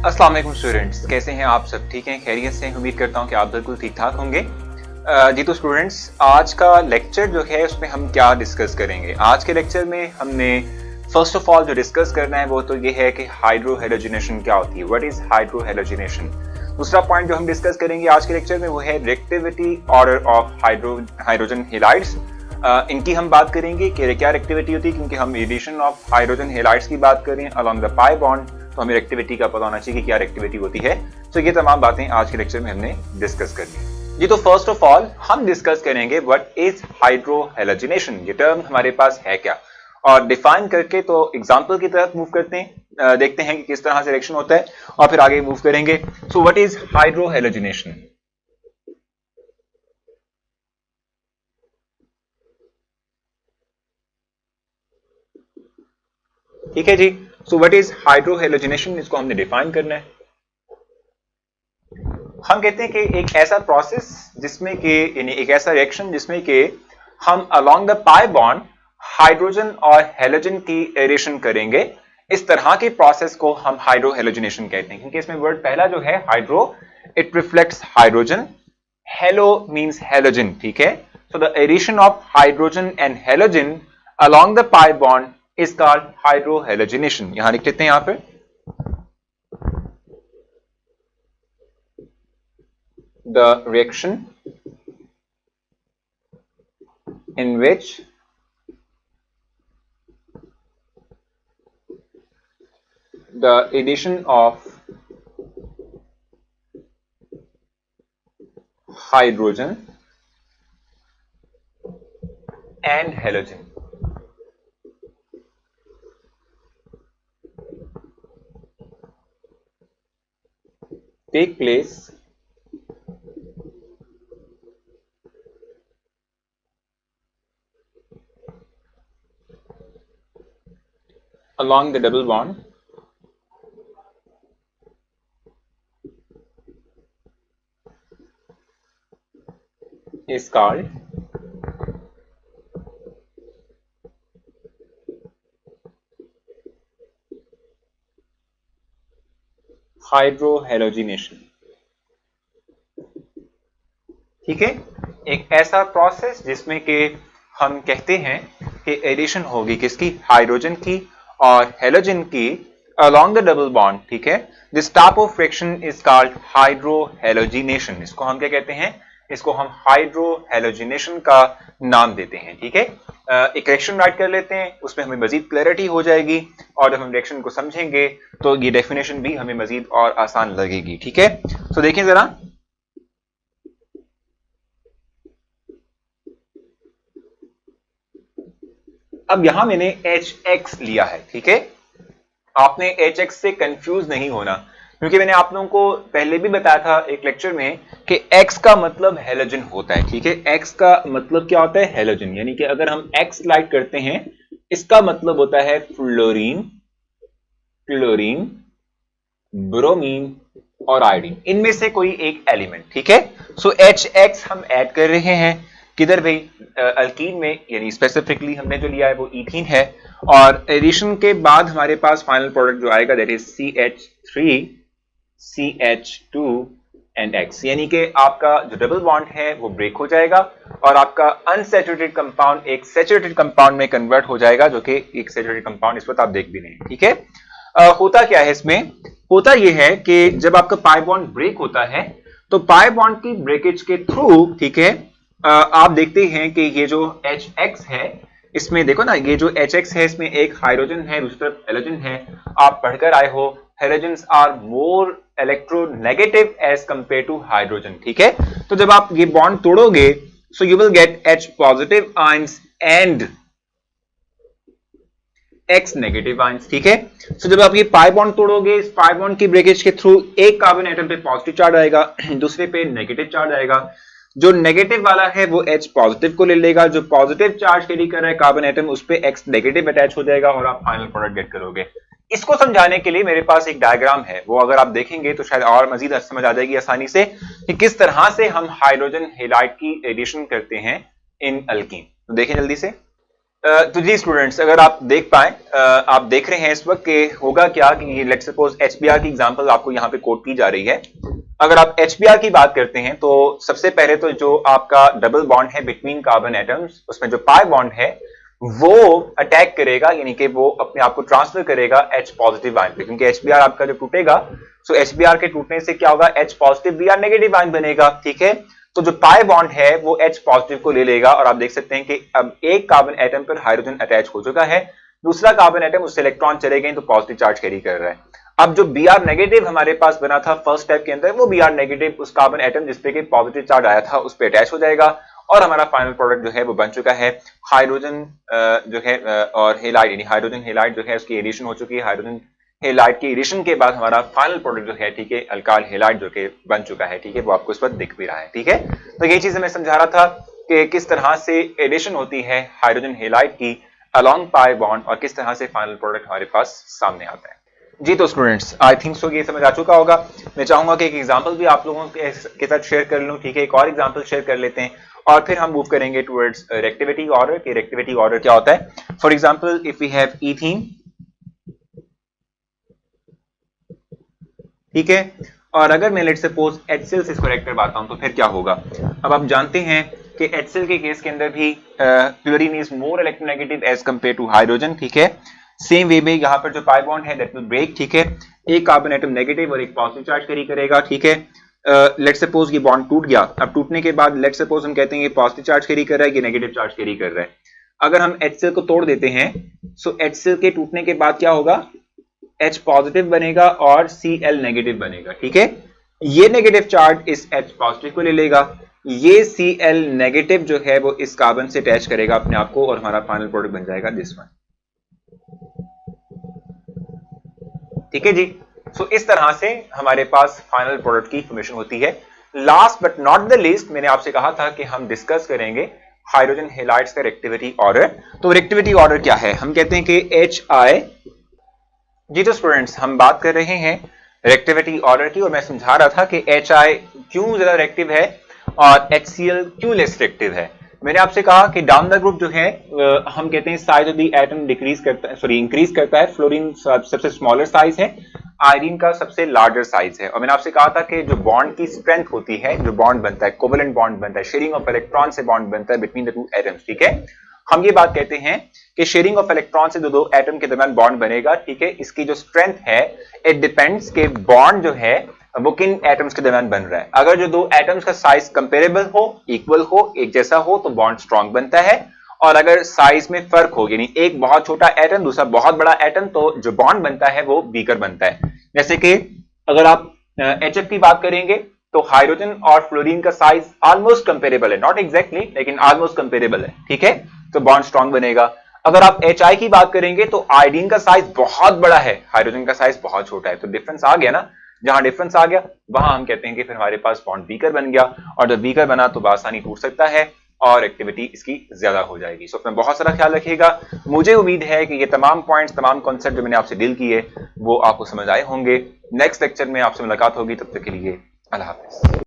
अस्सलाम वालेकुम स्टूडेंट्स, कैसे हैं आप सब? ठीक हैं, खैरियत से? उम्मीद करता हूं कि आप बिल्कुल ठीक ठाक होंगे। जी तो स्टूडेंट्स, आज का लेक्चर जो है उसमें हम क्या डिस्कस करेंगे? आज के लेक्चर में हमने फर्स्ट ऑफ ऑल जो डिस्कस करना है वो तो ये है कि हाइड्रोहेलोजिनेशन क्या होती है, व्हाट इज हाइड्रोहेलोजिनेशन। दूसरा पॉइंट जो हम डिस्कस करेंगे आज के लेक्चर में वो है reactivity order of hydrogen halides. इनकी हम बात करेंगे कि क्या रिएक्टिविटी होती है, क्योंकि हम एडिशन ऑफ हाइड्रोजन हेलाइड्स की बात करें अलोंग द पाई बॉन्ड, तो हमें रिएक्टिविटी का पता होना चाहिए कि क्या रिएक्टिविटी होती है। तो ये तमाम बातें आज के लेक्चर में हमने डिस्कस करनी। जी तो फर्स्ट ऑफ ऑल हम डिस्कस करेंगे व्हाट इज हाइड्रोहेलोजिनेशन, ये टर्म हमारे पास है क्या, और डिफाइन करके तो एग्जांपल की तरफ मूव करते हैं, देखते हैं कि किस तरह से रिएक्शन होता है और फिर आगे मूव करेंगे। So what is hydrohalogenation? ठीक है जी। सो व्हाट इज हाइड्रोहेलोजिनेशन, इसको हमने डिफाइन करना है। हम कहते हैं कि एक ऐसा प्रोसेस जिसमें कि यानी एक ऐसा रिएक्शन जिसमें कि हम along the pi bond hydrogen और हेलोजन की एडिशन करेंगे। इस तरह के प्रोसेस को हम हाइड्रोहेलोजिनेशन कहते हैं, क्योंकि इसमें वर्ड पहला जो है hydro, it reflects hydrogen, hello means halogen. ठीक है, so the addition of hydrogen and halogen along the pi bond is called hydrohalogenation. यहां लिख लेते हैं यहां पे the reaction in which the addition of hydrogen and halogen take place along the double bond is called hydrohalogenation. ठीक है, एक ऐसा प्रोसेस जिसमें कि हम कहते हैं कि एडिशन होगी किसकी, हाइड्रोजन की और हेलोजन की अलोंग द डबल बॉन्ड। ठीक है, this type of reaction is called hydrohalogenation. इसको हम क्या कहते हैं, इसको हम हाइड्रोहेलोजिनेशन का नाम देते हैं। ठीक है, एक रिएक्शन राइट कर लेते हैं, उसमें हमें मजीद क्लैरिटी हो जाएगी और जब हम रिएक्शन को समझेंगे तो ये डेफिनेशन भी हमें मजीद और आसान लगेगी। ठीक है, तो देखें जरा, अब यहां मैंने HX लिया है। ठीक है, आपने HX से कंफ्यूज नहीं होना, क्योंकि मैंने आप लोगों को पहले भी बताया था एक लेक्चर में कि X का मतलब हेलोजन होता है। ठीक है, X का मतलब क्या होता है, हेलोजन। यानी कि अगर हम X लाइट करते हैं, इसका मतलब होता है फ्लोरीन, क्लोरीन, ब्रोमीन और आयोडीन, इनमें से कोई एक एलिमेंट। ठीक है, सो HX हम ऐड कर रहे हैं किधर भाई, अल्कीन में, यानी स्पेसिफिकली हमने जो लिया है वो इथीन है, और एडिशन के बाद हमारे पास फाइनल प्रोडक्ट जो आएगा that is CH3 CH2 and X, यानी कि आपका जो डबल बॉन्ड है वो ब्रेक हो जाएगा और आपका अनसैचुरेटेड कंपाउंड एक सैचुरेटेड कंपाउंड में कन्वर्ट हो जाएगा, जो कि एक सैचुरेटेड कंपाउंड इस वक्त आप देख भी नहीं। ठीक है, होता क्या है इसमें, होता यह है कि जब आपका पाई बॉन्ड ब्रेक होता है तो पाई बॉन्ड की ब्रेकेज के थ्रू, ठीक है, आप देखते हैं कि ये जो HX है, इसमें देखो ना, ये जो HX है इसमें एक हाइड्रोजन है, दूसरी तरफ हेलोजन है। आप पढ़कर आए हो halogens are more electronegative as compare to hydrogen. ठीक है, तो जब आप ये बॉन्ड तोड़ोगे so you will get H positive ions and X negative ions. ठीक है, सो जब आप ये पाई बॉन्ड तोड़ोगे, इस पाई बॉन्ड की ब्रेकेज के थ्रू एक कार्बन एटम पे पॉजिटिव चार्ज आएगा, दूसरे पे नेगेटिव चार्ज आएगा। जो नेगेटिव वाला है वो H पॉजिटिव को ले लेगा, जो पॉजिटिव चार्ज कैरी कर रहा है कार्बन एटम उस पे X नेगेटिव अटैच हो जाएगा और आप फाइनल प्रोडक्ट गेट करोगे। इसको समझाने के लिए मेरे पास एक डायग्राम है, वो अगर आप देखेंगे तो शायद और मजीद समझ आ जाएगी आसानी से कि किस तरह से हम हाइड्रोजन हेलाइड की एडिशन करते हैं इन अल्कीन। तो देखें जल्दी से, तो जी स्टूडेंट्स, अगर आप देख पाए, आप देख रहे हैं इस वक्त कि होगा क्या कि लेट्स सपोज HBr की एग्जांपल आपको यहाँ पे कोट की जा रही है। अगर आप HBr की बात करते हैं तो सबसे पहले तो जो आपका डबल बॉन्ड है बिटवीन कार्बन एटम्स, उसमें जो पाई बॉन्ड है वो अटैक करेगा, यानी कि वो अपने आप को ट्रांसफर करेगा H पॉजिटिव आयन पे, क्योंकि HBr आपका जो टूटेगा, सो HBr के टूटने से क्या होगा, H positive Br negative ion बनेगा। ठीक है, तो जो पाई बॉन्ड है वो H पॉजिटिव को ले लेगा और आप देख सकते हैं कि अब एक कार्बन एटम पर हाइड्रोजन अटैच हो चुका है, दूसरा कार्बन एटम उससे इलेक्ट्रॉन चले गए तो पॉजिटिव चार्ज कैरी कर रहा है। अब जो Br नेगेटिव हमारे पास बना था फर्स्ट स्टेप के अंदर, वो Br नेगेटिव उस कार्बन एटम जिसपे कि पॉजिटिव चार्ज आया था उस पे अटैच हो जाएगा और हमारा फाइनल प्रोडक्ट जो है वो बन चुका है हाइड्रोजन जो है और हेलाइड, यानी हाइड्रोजन हेलाइड जो है उसकी एडिशन हो चुकी है। हाइड्रोजन हेलाइड की एडिशन के बाद हमारा फाइनल प्रोडक्ट जो है, ठीक है, अल्काइल हेलाइड जो कि बन चुका है। ठीक है, वो आपको इस वक्त दिख भी रहा है। ठीक है, तो ये चीज मैं समझा रहा था कि किस तरह से एडिशन होती है हाइड्रोजन हेलाइड की अलोंग पाई बॉन्ड और किस तरह से फाइनल प्रोडक्ट हमारे पास सामने आता है। जी तो स्टूडेंट्स, आई थिंक सो ये समझ आ चुका होगा। मैं चाहूंगा कि एक एग्जांपल भी आप लोगों के साथ शेयर कर लूं। ठीक है, एक और एग्जांपल शेयर कर लेते हैं और फिर हम मूव करेंगे टुवर्ड्स रिएक्टिविटी ऑर्डर कि रिएक्टिविटी ऑर्डर क्या होता है। For example if we have ethene, ठीक है, और अगर मैं लेट्स सपोज HCl से इसको रिएक्ट करवाता हूं तो फिर क्या होगा। अब आप जानते हैं कि HCl के केस के अंदर भी chlorine is more electronegative as compare to hydrogen. ठीक है, सेम वे में यहाँ पर जो पाई बॉन्ड है दैट विल ब्रेक। ठीक है, एक कार्बन एटम नेगेटिव और एक पॉजिटिव चार्ज कैरी करेगा। ठीक है, लेट्स सपोज ये बॉन्ड टूट गया। अब टूटने के बाद लेट्स सपोज हम कहते हैं ये पॉजिटिव चार्ज कैरी कर रहा है, ये नेगेटिव चार्ज कैरी कर रहा है। अगर हम HCl को तोड़ देते हैं, सो HCl के टूटने के बाद क्या होगा, H पॉजिटिव बनेगा और Cl नेगेटिव बनेगा। ठीक है, ये नेगेटिव चार्ज इस H पॉजिटिव को ले लेगा, ये Cl नेगेटिव जो है वो इस कार्बन से अटैच करेगा अपने आप को और हमारा फाइनल प्रोडक्ट बन जाएगा दिस वन। ठीक है जी, सो इस तरह से हमारे पास फाइनल प्रोडक्ट की फॉर्मेशन होती है। Last but not the least, मैंने आपसे कहा था कि हम डिस्कस करेंगे हाइड्रोजन हेलाइड्स का रिएक्टिविटी ऑर्डर। तो रिएक्टिविटी ऑर्डर क्या है, हम कहते हैं कि HI। जी तो स्टूडेंट्स, हम बात कर रहे हैं रिएक्टिविटी ऑर्डर की और मैं समझा रहा था कि HI क्यों ज्यादा रिएक्टिव है और HCl क्यों लेस रिएक्टिव है। मैंने आपसे कहा कि डाउन द ग्रुप जो है हम कहते हैं size of the atom decrease करता है, सॉरी इंक्रीज करता है। फ्लोरीन सबसे स्मॉलर साइज है, आयरन का सबसे लार्जर साइज है। और मैंने आपसे कहा था कि जो बॉन्ड की स्ट्रेंथ होती है, जो बॉन्ड बनता है, कोवेलेंट बॉन्ड बनता है, शेयरिंग ऑफ इलेक्ट्रॉन से बॉन्ड बनता है बिटवीन द टू एटम्स। ठीक है, हम ये बात कहते हैं कि शेयरिंग ऑफ इलेक्ट्रॉन से जो दो एटम के दरमियान बॉन्ड बनेगा, ठीक है, इसकी जो स्ट्रेंथ है इट डिपेंड्स के बॉन्ड जो है वो किन एटम्स के दरमियान बन रहा है। अगर जो दो एटम्स का साइज कंपेरेबल हो, इक्वल हो, एक जैसा हो तो बॉन्ड स्ट्रांग बनता है, और अगर साइज में फर्क हो, यानी एक बहुत छोटा एटम दूसरा बहुत बड़ा एटम, तो जो बॉन्ड बनता है वो वीकर बनता है। जैसे कि अगर आप HF की बात करेंगे तो हाइड्रोजन और फ्लोरीन का साइज ऑलमोस्ट कंपेरेबल है, नॉट एग्जैक्टली लेकिन ऑलमोस्ट कंपेरेबल है। ठीक है, तो बॉन्ड स्ट्रांग बनेगा। अगर आप HI की बात करेंगे तो आयोडीन का साइज बहुत बड़ा है, हाइड्रोजन का साइज बहुत छोटा है, तो डिफरेंस आ गया ना। जहां डिफरेंस आ गया वहां हम कहते हैं कि फिर हमारे पास बॉन्ड वीकर बन गया, और जब वीकर बना तो आसानी टूट सकता है और एक्टिविटी इसकी ज्यादा हो जाएगी। सो अपना बहुत सारा ख्याल रखिएगा। मुझे उम्मीद है कि ये तमाम पॉइंट्स, तमाम कॉन्सेप्ट जो मैंने आपसे डील किए वो आपको समझ आए होंगे। नेक्स्ट लेक्चर में आपसे मुलाकात होगी, तब तक के लिए अल्लाह हाफिज।